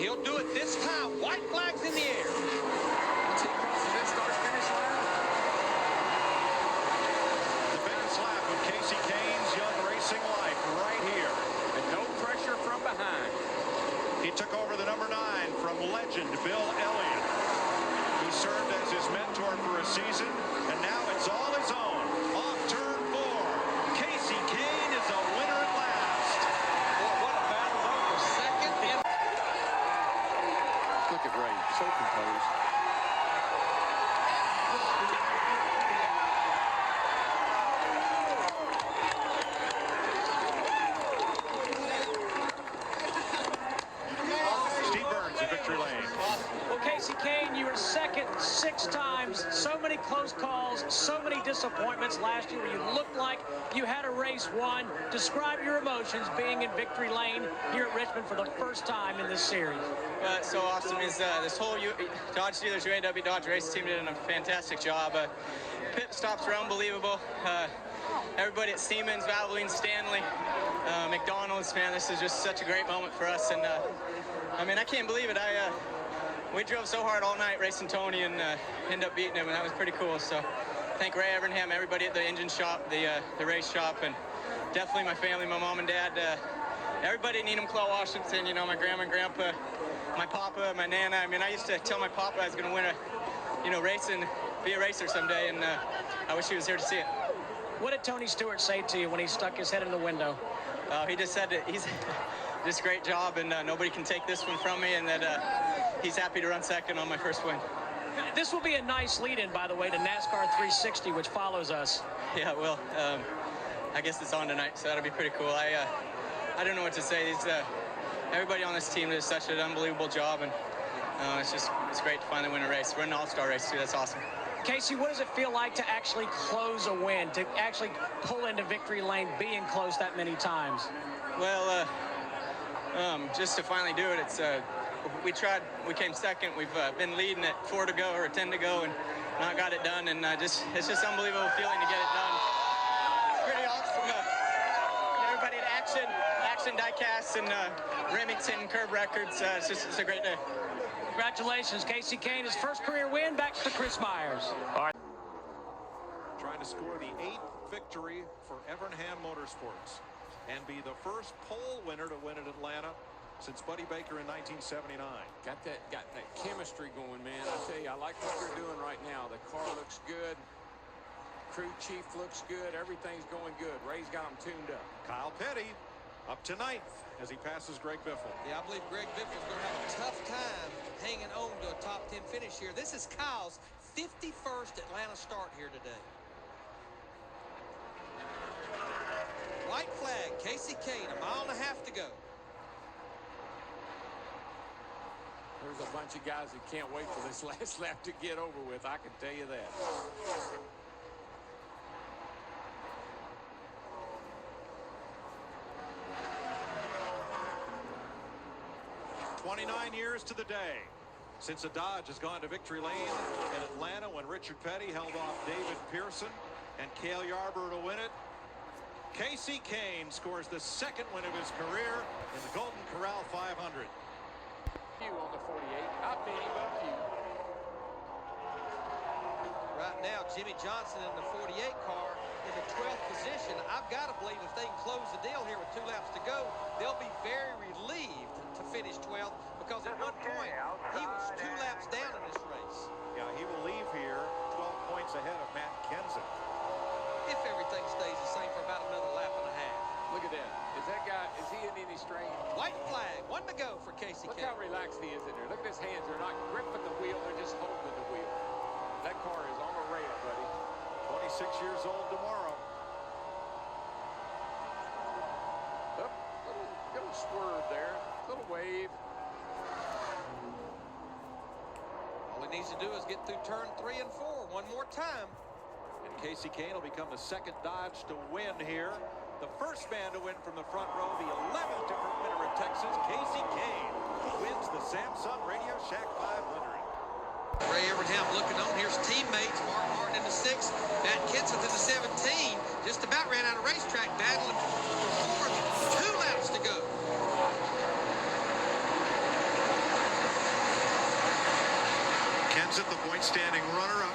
He'll do it this time. White flag's in the air. Once he crosses that start-finish line. The famous lap of Kasey Kahne's young racing life right here. And no pressure from behind. He took over the number 9 from legend Bill Elliott. He served as his mentor for a season, and now it's all his own. Off turn 4. Kasey Kahne is a winner at last. Boy, what a battle over second. Look at Ray, so composed. Kasey Kahne, you were second 6 times. So many close calls, so many disappointments last year where you looked like you had a race won. Describe your emotions being in victory lane here at Richmond for the first time in this series. It's so awesome. This whole Dodge Dealers UAW Dodge race team did a fantastic job. Pit stops were unbelievable. Everybody at Siemens, Valvoline, Stanley, McDonald's, man, this is just such a great moment for us. And I mean, I can't believe it. We drove so hard all night racing Tony and ended up beating him, and that was pretty cool. So thank Ray Evernham, everybody at the engine shop, the race shop, and definitely my family, my mom and dad, everybody in Enumclaw, Washington, you know, my grandma and grandpa, my papa, my nana. I mean, I used to tell my papa I was going to win a race and be a racer someday, and I wish he was here to see it. What did Tony Stewart say to you when he stuck his head in the window? He just said that he's just great job, and nobody can take this one from me, and that he's happy to run second on my first win. This will be a nice lead-in, by the way, to NASCAR 360, which follows us. Yeah, well, I guess it's on tonight, so that'll be pretty cool. I don't know what to say. Everybody on this team did such an unbelievable job, and it's great to finally win a race. We're an all-star race, too. That's awesome. Kasey, what does it feel like to actually close a win, to actually pull into victory lane being close that many times? Well, just to finally do it, we tried, we came second. We've been leading at 4 to go or 10 to go and not got it done. And it's just unbelievable feeling to get it done. It's pretty awesome. Everybody at Action Diecast and Remington Curb Records. It's a great day. Congratulations, Kasey Kahne. His first career win, back to Chris Myers. All right. Trying to score the 8th victory for Evernham Motorsports and be the first pole winner to win at Atlanta since Buddy Baker in 1979. Got that chemistry going, man. I tell you, I like what they're doing right now. The car looks good. Crew chief looks good. Everything's going good. Ray's got them tuned up. Kyle Petty up to 9th as he passes Greg Biffle. Yeah, I believe Greg Biffle's going to have a tough time hanging on to a top 10 finish here. This is Kyle's 51st Atlanta start here today. White flag, Kasey Kahne, 1.5 miles to go. There's a bunch of guys that can't wait for this last lap to get over with. I can tell you that. 29 years to the day since a Dodge has gone to victory lane in Atlanta when Richard Petty held off David Pearson and Cale Yarborough to win it. Kasey Kahne scores the 2nd win of his career in the Golden Corral 500. Few on the 48, not many, but a few. Right now, Jimmy Johnson in the 48 car in the 12th position. I've got to believe if they can close the deal here with 2 laps to go, they'll be very relieved to finish 12th because at one point he was 2 laps down in this race. Yeah, he will leave here 12 points ahead of Matt Kenseth. If everything stays the same for about another lap and a half. Look at that. Is that guy, is he in any strain? White flag, 1 to go for Kasey Kahne. Look how relaxed he is in there. Look at his hands. They're not gripping the wheel. They're just holding the wheel. That car is on the rail, buddy. 26 years old tomorrow. Oh, little swerve there. Little wave. All he needs to do is get through turn 3 and 4 one more time. And Kasey Kahne will become the 2nd Dodge to win here. The first man to win from the front row, the 11th different winner at Texas, Kasey Kahne, wins the Samsung Radio Shack 500. Ray Evernham looking on. Here's teammates. Mark Martin in the 6th. Matt Kenseth in the 17. Just about ran out of racetrack. Battling for 4th. 2 laps to go. Williams at the point standing runner-up.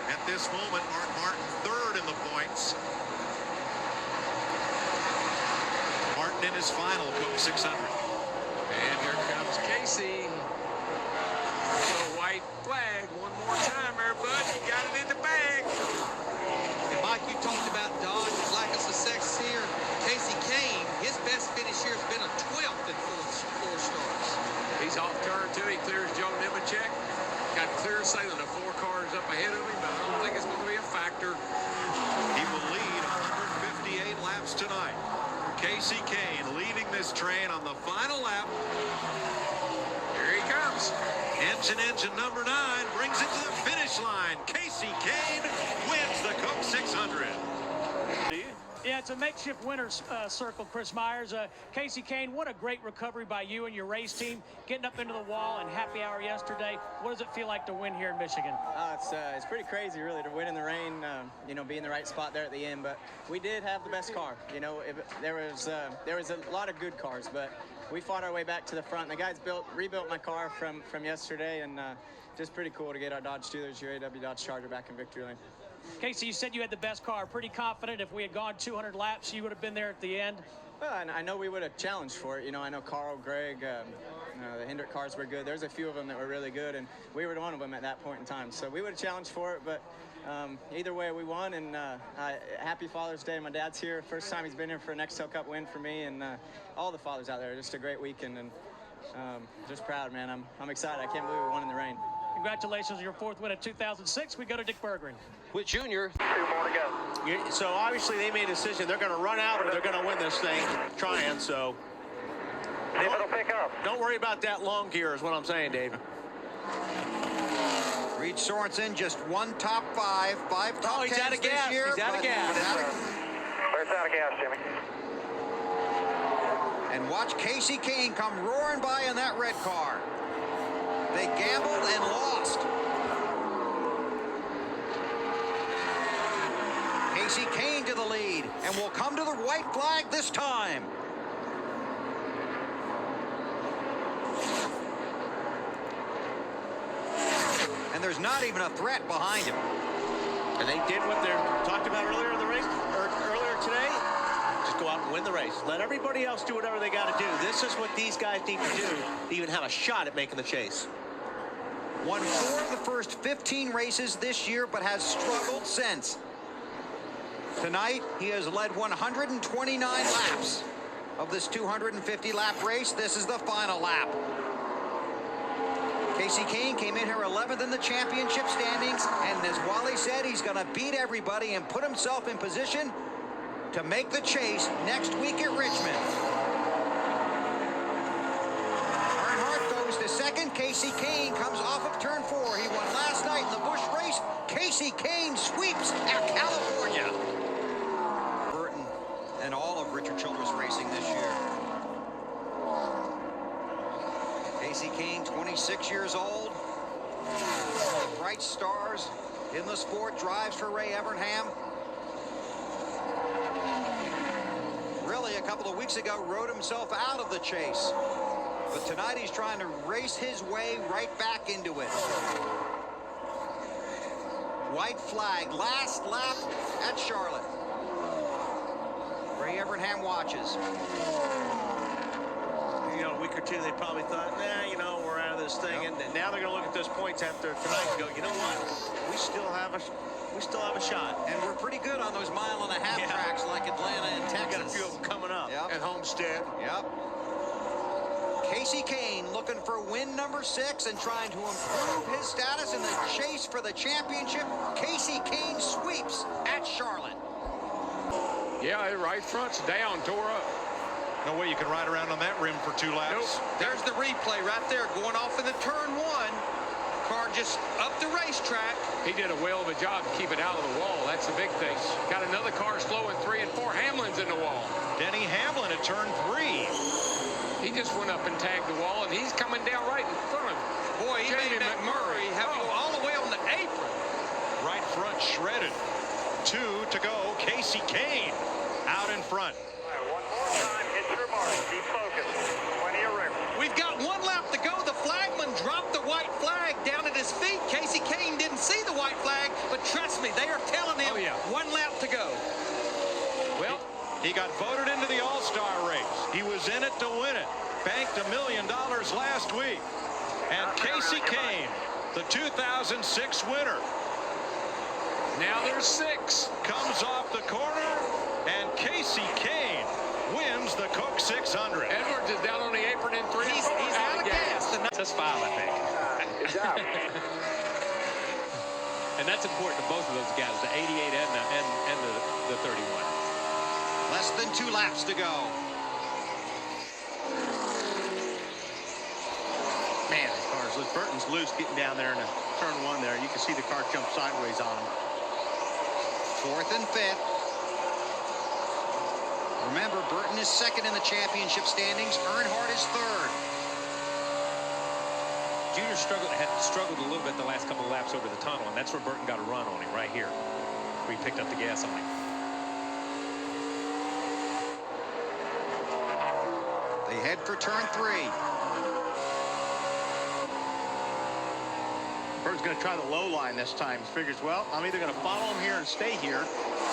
At this moment, Mark Martin third in the points. Martin in his final Coke 600. And here comes Kasey. The white flag one more time there, bud. You got it in the bag. And Mike, you talked about Dodge's lack of success here. Kasey Kahne, his best finish here has been a 12th in four starts. He's off turn two. He clears Joe Nemechek. Got clear sailing. The 4 cars up ahead of him, but I don't think it's going to be a factor. He will lead 158 laps tonight. Kasey Kahne leading this train on the final lap. Here he comes. Engine number 9 brings it to the finish line. Kasey Kahne wins the Coke 600. Yeah, it's a makeshift winner's circle, Chris Myers. Kasey Kahne, what a great recovery by you and your race team, getting up into the wall and happy hour yesterday. What does it feel like to win here in Michigan? It's pretty crazy, really, to win in the rain, be in the right spot there at the end. But we did have the best car. There was a lot of good cars, but we fought our way back to the front. The guys rebuilt my car from yesterday, and just pretty cool to get our Dodge Steelers UAW Dodge Charger back in victory lane. Kasey, you said you had the best car. Pretty confident if we had gone 200 laps, you would have been there at the end? Well, I know we would have challenged for it. I know Carl, Greg, the Hendrick cars were good. There's a few of them that were really good, and we were one of them at that point in time. So we would have challenged for it, but either way, we won, and happy Father's Day. My dad's here. First time he's been here for a Nextel Cup win for me, and all the fathers out there. Just a great weekend, and just proud, man. I'm excited. I can't believe we won in the rain. Congratulations on your 4th win in 2006. We go to Dick Berggren. With Junior. 2 more to go. So obviously they made a decision. They're going to run out or they're going to win this thing trying. So See if it'll pick up. don't worry about that long gear is what I'm saying, Dave. Reed Sorensen just 1 top 5 top he's 10s out of gas. this year. He's out of gas. Where's out of gas, Jimmy? And watch Kasey Kahne come roaring by in that red car. They gambled and lost. Kasey Kahne to the lead and will come to the white flag this time. And there's not even a threat behind him. And they did what they talked about earlier in the race, or earlier today. Just go out and win the race. Let everybody else do whatever they got to do. This is what these guys need to do to even have a shot at making the chase. Won 4 of the first 15 races this year, but has struggled since. Tonight, he has led 129 laps of this 250-lap race. This is the final lap. Kasey Kahne came in here 11th in the championship standings, and as Wally said, he's going to beat everybody and put himself in position to make the chase next week at Richmond. Earnhardt goes to second. Kasey Kahne comes off of turn 4. He won last night in the Busch race. Kasey Kahne sweeps at California. Burton and all of Richard Childress Racing this year. Kasey Kahne, 26 years old. One of the bright stars in the sport, drives for Ray Evernham. Really, a couple of weeks ago, rode himself out of the chase. But tonight, he's trying to race his way right back into it. White flag, last lap at Charlotte. Ray Evernham watches. A week or two, they probably thought, we're out of this thing. Yep. And now they're going to look at those points after tonight and go, you know what? We still have a shot. And we're pretty good on those mile-and-a-half tracks like Atlanta and Texas. Got a few of them coming up. Yep. And Homestead. Yep. Kasey Kahne looking for win number 6 and trying to improve his status in the chase for the championship. Kasey Kahne sweeps at Charlotte. Yeah, right front's down, tore up. No way you can ride around on that rim for 2 laps. Nope. There's the replay right there going off in the turn 1. Car just up the racetrack. He did a whale of a job to keep it out of the wall. That's the big thing. Got another car slow in 3 and 4. Hamlin's in the wall. Denny Hamlin at turn 3. He just went up and tagged the wall, and he's coming down right in front of him. Boy, he made McMurray have to go all the way on the apron. Right front shredded. 2 to go. Kasey Kahne out in front. One more time, hit your mark. Keep focused. Plenty of room. We've got 1 lap to go. The flagman dropped the white flag down at his feet. Kasey He was in it to win it. Banked $1 million last week. And Kasey Kahne, the 2006 winner. Now there's 6. Comes off the corner, and Kasey Kahne wins the Coke 600. Edwards is down on the apron in 3. He's out of gas. That's 5, I think. Good job. And that's important to both of those guys, the 88 and the 31. Less than 2 laps to go. Man, as far as loose, Burton's loose getting down there in turn 1 there. You can see the car jump sideways on him. 4th and 5th. Remember, Burton is 2nd in the championship standings. Earnhardt is 3rd. Junior had struggled a little bit the last couple of laps over the tunnel, and that's where Burton got a run on him right here, where he picked up the gas on him. They head for turn 3. Burton's going to try the low line this time. He figures, well, I'm either going to follow him here and stay here.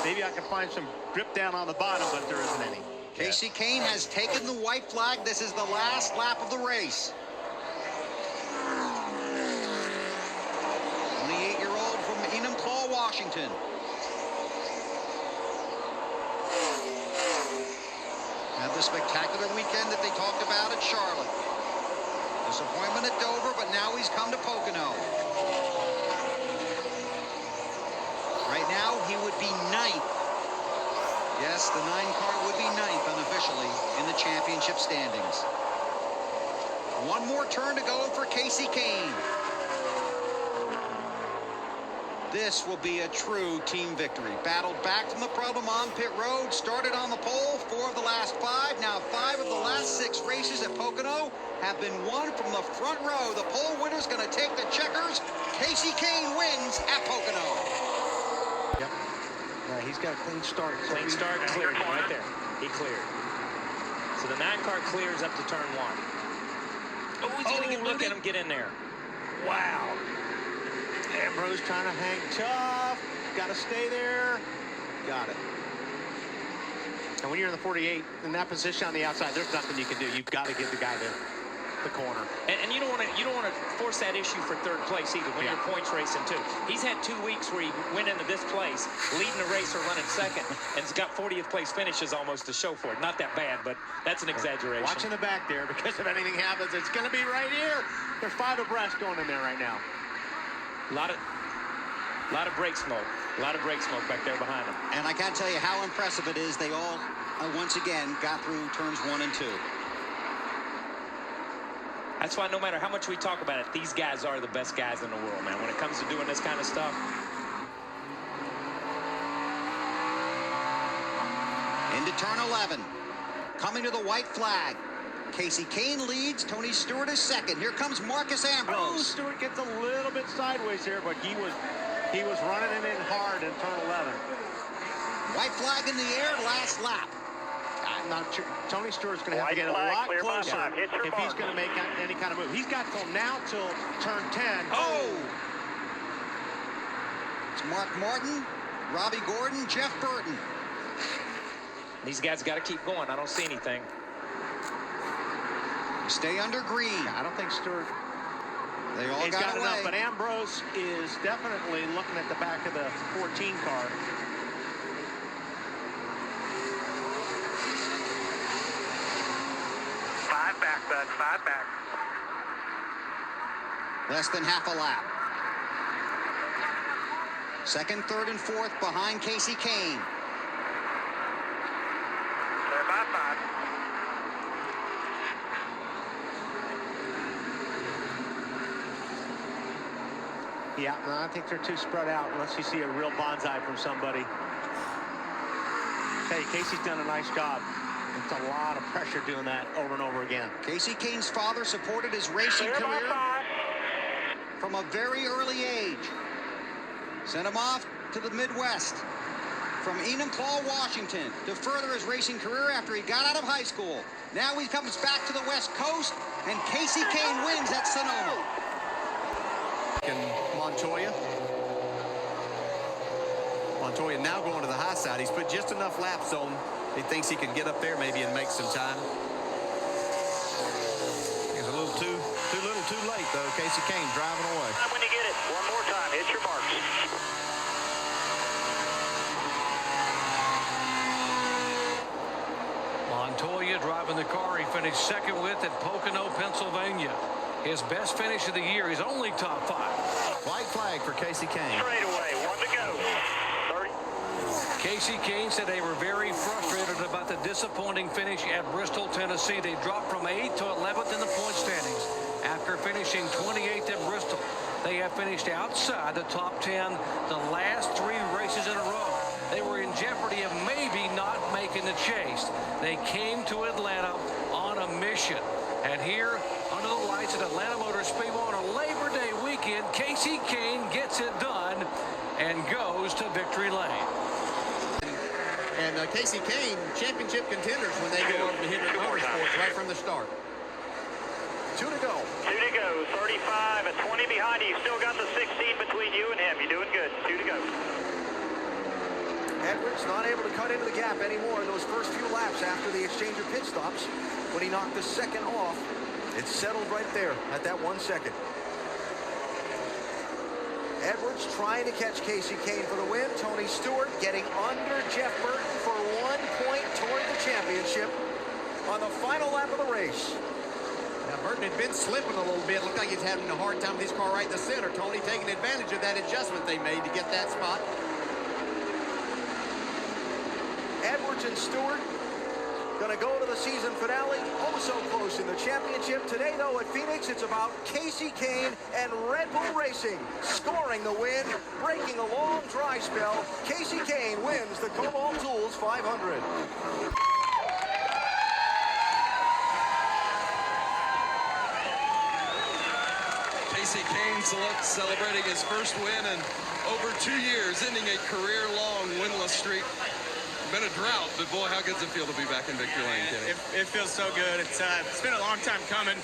Maybe I can find some grip down on the bottom, but there isn't any. Kasey Kahne has taken the white flag. This is the last lap of the race. 28-year-old from Enumclaw, Washington. Had the spectacular weekend that they talked about at Charlotte. Disappointment at Dover, but now he's come to Pocono. Right now, he would be 9th. Yes, the 9 car would be 9th unofficially in the championship standings. One more turn to go for Kasey Kahne. This will be a true team victory. Battled back from the problem on pit road, started on the pole, 4 of the last 5. Now 5 of the last 6 races at Pocono have been won from the front row. The pole winner's going to take the checkers. Kasey Kahne wins at Pocono. Yep. He's got a clean start. Clean start, cleared right there. He cleared. So the 9 car clears up to turn 1. Oh, he's going to look at him get in there. Wow. Ambrose trying to hang tough. Got to stay there. Got it. And when you're in the 48, in that position on the outside, there's nothing you can do. You've got to give the guy the corner. And you don't want to force that issue for 3rd place either when you're points racing too. He's had 2 weeks where he went into this place leading the race or running 2nd and has got 40th place finishes almost to show for it. Not that bad, but that's an exaggeration. Watching the back there, because if anything happens, it's going to be right here. There's 5 abreast going in there right now. A lot of brake smoke. A lot of brake smoke back there behind them. And I can't tell you how impressive it is. They all, once again, got through turns 1 and 2. That's why no matter how much we talk about it, these guys are the best guys in the world, man, when it comes to doing this kind of stuff. Into turn 11. Coming to the white flag. Kasey Kahne leads. Tony Stewart is 2nd. Here comes Marcus Ambrose. Oh, Stewart gets a little bit sideways here, but he was running it in hard in turn 11. White flag in the air, last lap. I'm not sure. Tony Stewart's going to have to get a lot closer if he's going to make any kind of move. He's got from now till turn 10. Oh! It's Mark Martin, Robbie Gordon, Jeff Burton. These guys got to keep going. I don't see anything. Stay under green. I don't think Stewart. They all got away. enough, but Ambrose is definitely looking at the back of the 14 car. Bud, 5 back. Less than half a lap. 2nd, 3rd, and 4th behind Kasey Kahne. They're by 5. Yeah, no, I think they're too spread out unless you see a real bonsai from somebody. Hey, Kasey's done a nice job. It's a lot of pressure doing that over and over again. Kasey Kahne's father supported his racing career from a very early age. Sent him off to the Midwest from Enumclaw, Washington, to further his racing career after he got out of high school. Now he comes back to the West Coast, and Kasey Kahne wins at Sonoma. Montoya. Montoya now going to the high side. He's put just enough laps on. He thinks he can get up there maybe and make some time. little too late, though. Kasey Kahne driving away. When you get it, one more time, hit your marks. Montoya driving the car. He finished second with at Pocono, Pennsylvania. His best finish of the year. He's only top 5. White flag for Kasey Kahne. Straight away, 1 to go. 30. Kasey Kahne said they were very frustrated about the disappointing finish at Bristol, Tennessee. They dropped from 8th to 11th in the point standings after finishing 28th at Bristol. They have finished outside the top 10 the last 3 races in a row. They were in jeopardy of maybe not making the chase. They came to Atlanta on a mission. And here, under the lights at Atlanta Motor Speedway on a Labor Day weekend, Kasey Kahne gets it done and goes to victory lane. And Kasey Kahne, championship contenders when they go over to Hendrick Motorsports right from the start. 2 to go. 2 to go, 35 at 20 behind you. You still got the 16 between you and him. You're doing good. 2 to go. Edwards not able to cut into the gap anymore those first few laps after the exchange of pit stops. When he knocked the second off, it settled right there at that 1 second. Edwards trying to catch Kasey Kahne for the win. Tony Stewart getting under Jeff Burton for 1 point toward the championship on the final lap of the race. Now, Burton had been slipping a little bit. Looked like he's having a hard time with his car right in the center. Tony taking advantage of that adjustment they made to get that spot. Edwards and Stewart going to go to the season finale. Oh, so close in the championship. Today, though, at Phoenix, it's about Kasey Kahne and Red Bull Racing scoring the win, breaking a long dry spell. Kasey Kahne wins the Cobalt Tools 500. Kasey Kahne celebrating his first win in over 2 years, ending a career-long winless streak. Been a drought, but boy, how good does it feel to be back in victory lane, Kenny? It feels so good. It's been a long time coming.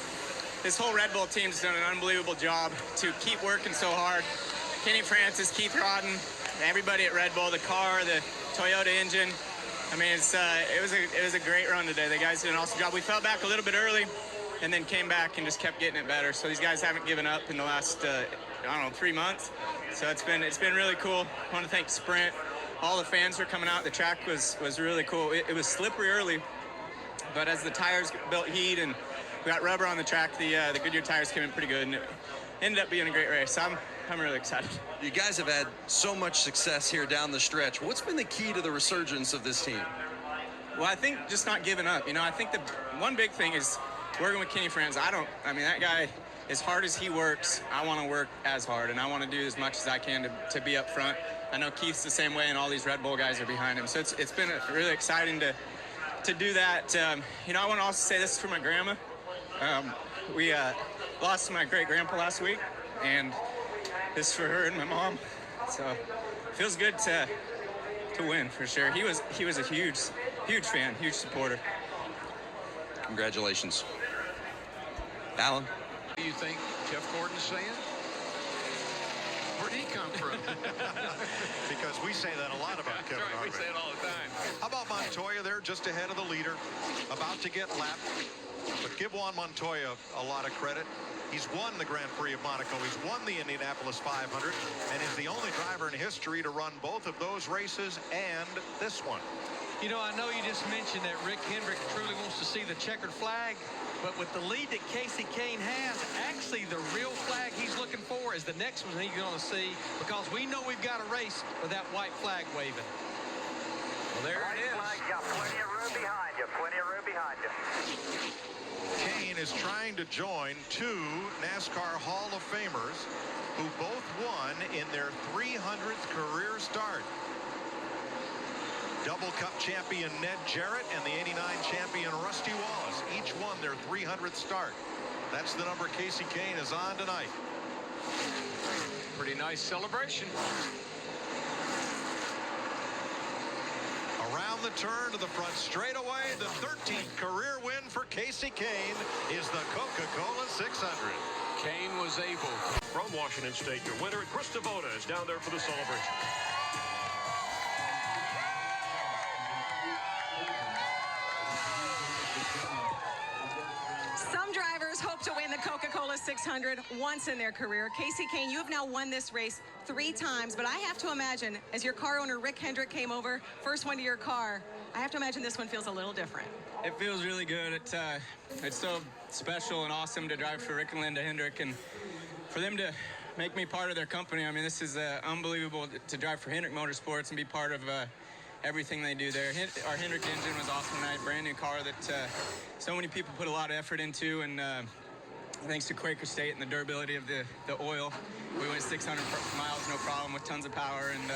This whole Red Bull team's done an unbelievable job to keep working so hard. Kenny Francis, Keith Rodden, everybody at Red Bull, the car, the Toyota engine. I mean, it was a great run today. The guys did an awesome job. We fell back a little bit early, and then came back and just kept getting it better. So these guys haven't given up in the last I don't know, 3 months. So it's been really cool. I want to thank Sprint. All the fans were coming out. The track was really cool. It was slippery early, but as the tires built heat and we got rubber on the track, the Goodyear tires came in pretty good, and it ended up being a great race. So I'm really excited. You guys have had so much success here down the stretch. What's been the key to the resurgence of this team? Well, I think just not giving up. You know, I think the one big thing is working with Kenny Francis. I mean, that guy, as hard as he works, I want to work as hard, and I want to do as much as I can to be up front. I know Keith's the same way, and all these Red Bull guys are behind him. So it's been really exciting to do that. You know, I want to also say this is for my grandma. We lost my great-grandpa last week, and this is for her and my mom. So it feels good to win, for sure. He was a huge fan, huge supporter. Congratulations. Alan? What do you think Jeff Gordon's saying? Where'd he come from? Because we say that a lot about Kevin Right, we Harvick. say it all the time. How about Montoya there, just ahead of the leader, about to get lapped? But give Juan Montoya a lot of credit. He's won the Grand Prix of Monaco. He's won the Indianapolis 500 and is the only driver in history to run both of those races and this one. You know, I know you just mentioned that Rick Hendrick truly wants to see the checkered flag, but with the lead that Kasey Kahne has, actually the real flag he's looking for is the next one he's going to see, because we know we've got a race with that white flag waving. Well, there it is. Got plenty of room behind you. Plenty of room behind you. Kahne is trying to join 2 NASCAR Hall of Famers who both won in their 300th career start. Double Cup champion Ned Jarrett and the '89 champion Rusty Wallace each won their 300th start. That's the number Kasey Kahne is on tonight. Pretty nice celebration. Around the turn to the front straightaway, the 13th career win for Kasey Kahne is the Coca-Cola 600. Kahne was able. From Washington State, your winner, Chris Devona, is down there for the celebration. Some drivers hope to win the Coca-Cola Coca-Cola 600 once in their career. Kasey Kahne, you have now won this race 3 times, but I have to imagine, as your car owner Rick Hendrick came over, first one to your car, I have to imagine this one feels a little different. It feels really good. It's so special and awesome to drive for Rick and Linda Hendrick, and for them to make me part of their company. I mean, this is unbelievable to drive for Hendrick Motorsports and be part of everything they do there. Our Hendrick engine was awesome tonight, brand new car that so many people put a lot of effort into, and thanks to Quaker State and the durability of the oil, we went 600 miles, no problem, with tons of power. And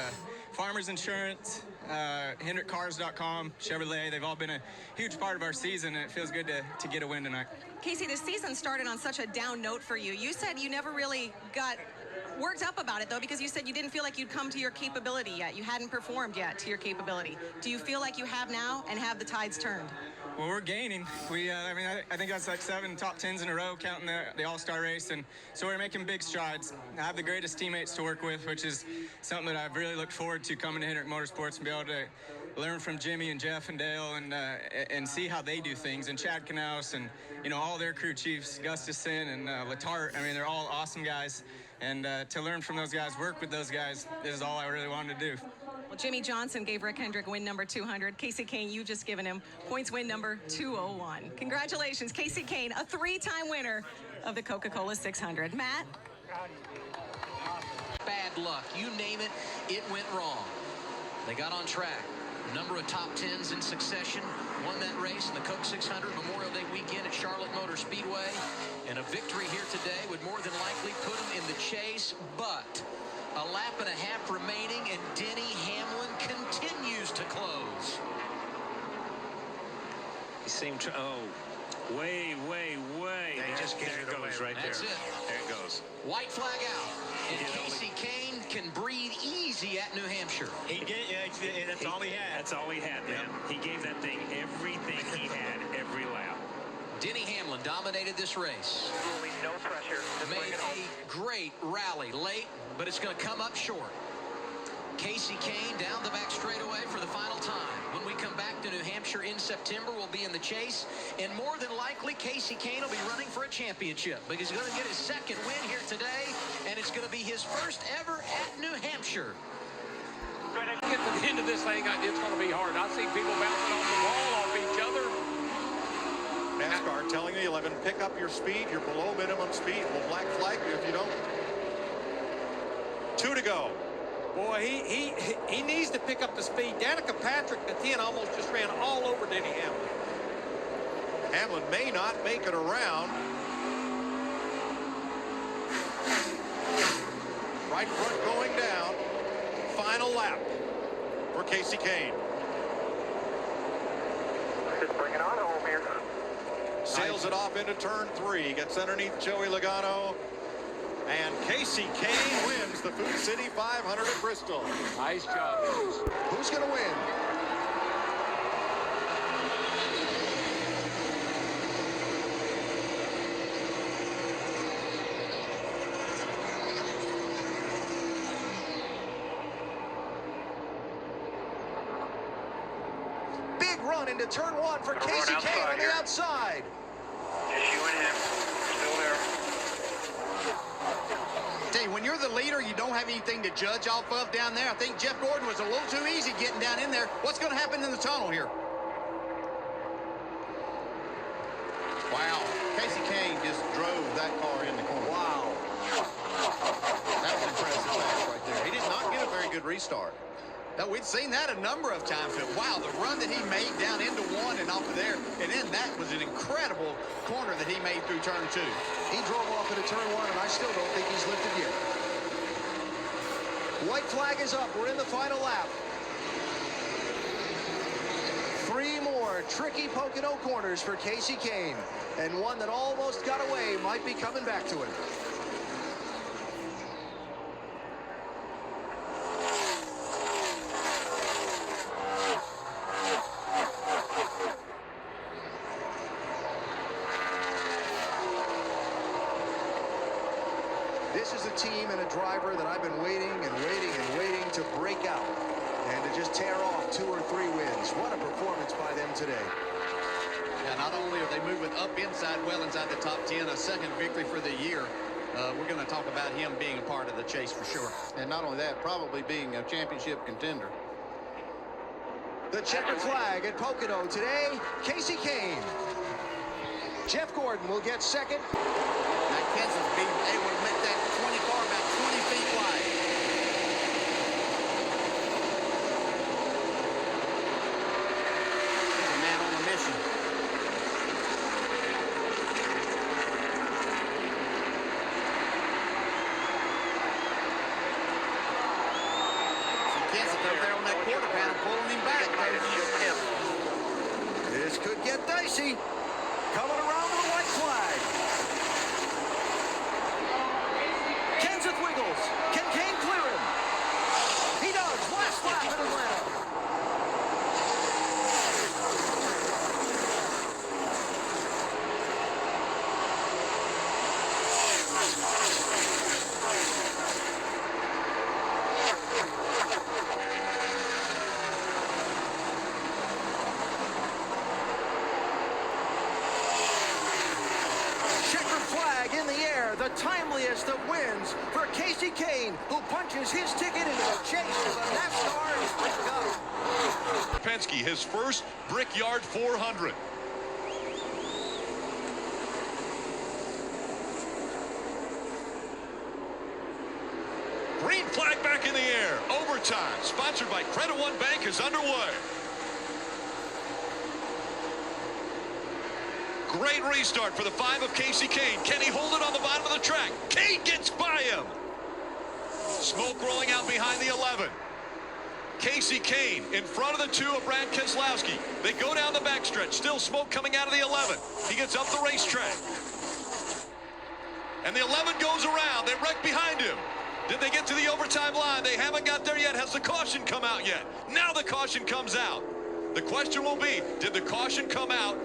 Farmers Insurance, HendrickCars.com, Chevrolet, they've all been a huge part of our season, and it feels good to get a win tonight. Kasey, this season started on such a down note for you. You said you never really got worked up about it, though, because you said you didn't feel like you'd come to your capability yet. You hadn't performed yet to your capability. Do you feel like you have now, and have the tides turned? Well, we're gaining. I think that's like 7 top 10s in a row, counting the All-Star race, and so we're making big strides. I have the greatest teammates to work with, which is something that I've really looked forward to coming to Hendrick Motorsports and be able to learn from Jimmy and Jeff and Dale and see how they do things, and Chad Knaus and all their crew chiefs, Gustafson and Letarte. I mean, they're all awesome guys, and to learn from those guys, work with those guys, is all I really wanted to do. Well, Jimmy Johnson gave Rick Hendrick win number 200. Kasey Kahne, you just given him points win number 201. Congratulations, Kasey Kahne, a 3-time winner of the Coca-Cola 600. Matt? Bad luck. You name it, it went wrong. They got on track. Number of top 10s in succession. Won that race in the Coke 600 Memorial Day weekend at Charlotte Motor Speedway. And a victory here today would more than likely put him in the chase, but a lap and a half remaining, and Denny Hamlin continues to close. He seemed to, way. Yeah, he just gave it away right there. That's it. There it goes. White flag out. And Kasey Kahne can breathe easy at New Hampshire. He did, yeah, that's all he had. That's all he had, man. He gave that thing everything he had every lap. Denny Hamlin dominated this race. No pressure. Made a great rally late, but it's going to come up short. Kasey Kahne down the back straightaway for the final time. When we come back to New Hampshire in September, we'll be in the chase, and more than likely, Kasey Kahne will be running for a championship because he's going to get his second win here today, and it's going to be his first ever at New Hampshire. Get to the end of this thing, it's going to be hard. I see people bouncing off the wall, off each other. NASCAR telling the 11, pick up your speed. You're below minimum speed. We'll black flag you if you don't. 2 to go. Boy, he needs to pick up the speed. Danica Patrick, the 10, almost just ran all over Denny Hamlin. Hamlin may not make it around. Right front going down. Final lap for Kasey Kahne. Just bring it on home here. Sails it off into turn 3. Gets underneath Joey Logano. And Kasey Kahne wins the Food City 500 at Bristol. Nice job. Who's going to win? Big run into turn 1 for Kasey Kahne on the outside. Just you and him. Still there. Tell you, when you're the leader, you don't have anything to judge off of down there. I think Jeff Gordon was a little too easy getting down in there. What's going to happen in the tunnel here? Wow. Kasey Kahne just drove that car in the corner. Wow. That was impressive right there. He did not get a very good restart. Now, we'd seen that a number of times, but wow, the run that he made down into 1 and off of there, and then that was an incredible corner that he made through turn 2. He drove off into turn 1, and I still don't think he's lifted yet. White flag is up. We're in the final lap. 3 more tricky Pocono corners for Kasey Kahne, and one that almost got away might be coming back to him. This is a team and a driver that I've been waiting to break out and to just tear off 2 or 3 wins. What a performance by them today. Yeah, not only are they moving up into well inside the top 10, a second victory for the year. We're going to talk about him being a part of the chase for sure. And not only that, probably being a championship contender. The checkered flag at Pocono today, Kasey Kahne. Jeff Gordon will get second. Now Kansas being able to make that 20 car about 20 feet wide. He's a man on a mission. Kansas up there on that quarter panel pulling him back. This could get dicey. Coming around to the white flag. Kenseth wiggles. Can Kahne clear him? He does. Last lap in Atlanta. In the air, the timeliest of wins for Kasey Kahne, who punches his ticket into the chase for the NASCAR Sprint Cup. Penske, his first Brickyard 400. Green flag back in the air. Overtime, sponsored by Credit One Bank, is underway. Great restart for the 5 of Kasey Kahne. Can he hold it on the bottom of the track? Kahne gets by him. Smoke rolling out behind the 11. Kasey Kahne in front of the 2 of Brad Keselowski. They go down the backstretch. Still smoke coming out of the 11. He gets up the racetrack. And the 11 goes around. They wreck behind him. Did they get to the overtime line? They haven't got there yet. Has the caution come out yet? Now the caution comes out. The question will be, did the caution come out